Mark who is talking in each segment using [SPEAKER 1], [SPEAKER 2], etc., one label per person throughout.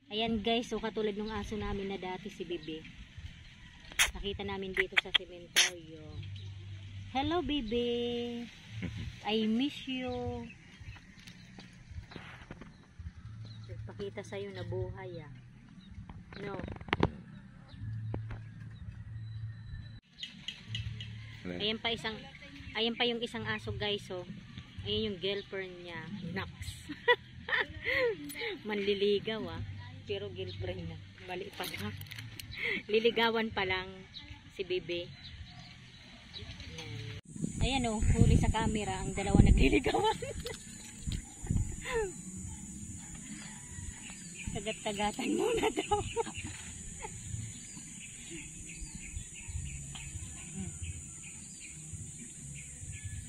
[SPEAKER 1] Ayan guys, so katulad ng aso namin na dati si Bibi. Nakita namin dito sa sementeryo. Hello Bibi! I miss you! Nagpakita sa'yo na buhay ah. No? Ayan pa yung isang aso guys, oh. Ayan yung girlfriend niya, Nax. Manliligaw ah. Pero girlfriend na. Mali pa na. Liligawan pa lang si Bebe. Ayan oh, huli sa camera ang dalawa nagliligawan. Tagat-tagatan muna daw.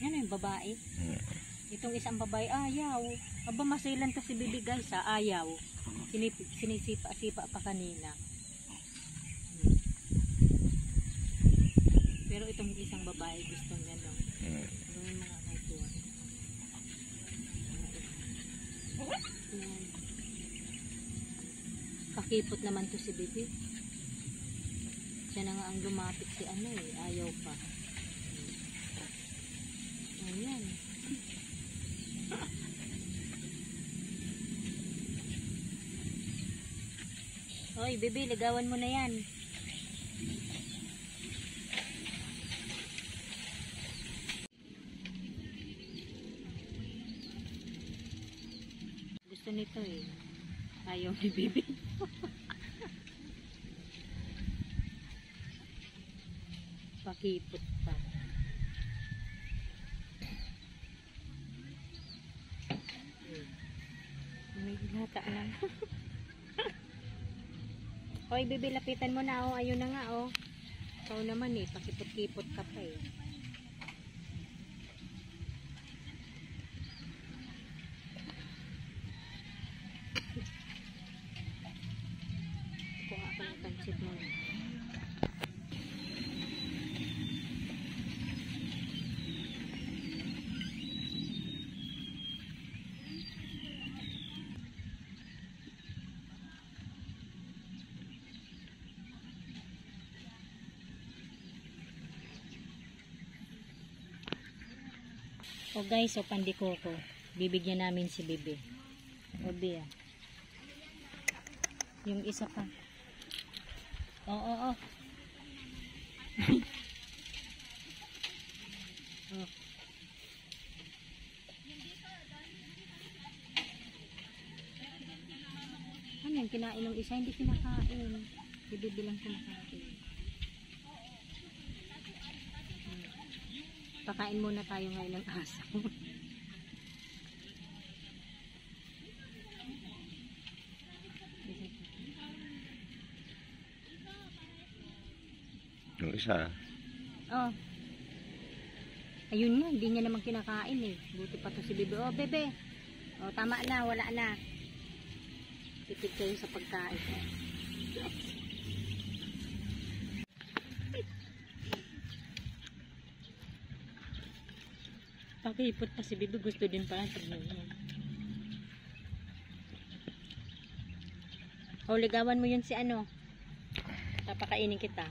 [SPEAKER 1] Yan yung babae. Itong isang babae, ayaw. Aba, masilan to si Bibi guys, ha? Ayaw. Sinisipa-sipa pa kanina. Pero itong isang babae, gusto niya lang. Gawin mga katuwa. Pakipot naman to si Bibi. Siya na nga ang lumapit si ano eh. Ayaw pa. Ayan. Hoy, Bibi, ligawan mo na yan. Gusto nito eh. Ayaw ni Bibi. Pakipot pa. May hilata lang. Hoy, Bibi, lapitan mo na, oh. Ayun na nga, oh. Ikaw naman eh, pakipot-kipot ka pa eh. Kuha ako ng pansit mo. O guys, so pandikoko. Bibigyan namin si Bibi. O Bia. Yung isa pa. Oo. Oh. Ano yung kinain ng isa? Hindi kinakain. Si Bibi lang kumakain. Pakain muna tayo ngayon ng aso.
[SPEAKER 2] Yung isa.
[SPEAKER 1] Oh. Ayun nga, hindi niya naman kinakain eh. Buti pa to si Bebe. Oh, Bebe. Oh, tama na, wala na. Tipid kayo sa pagkain. Pakipot pa si Bibi, gusto din pala tignan mo. O, ligawan mo yun si ano. Papakainin kita.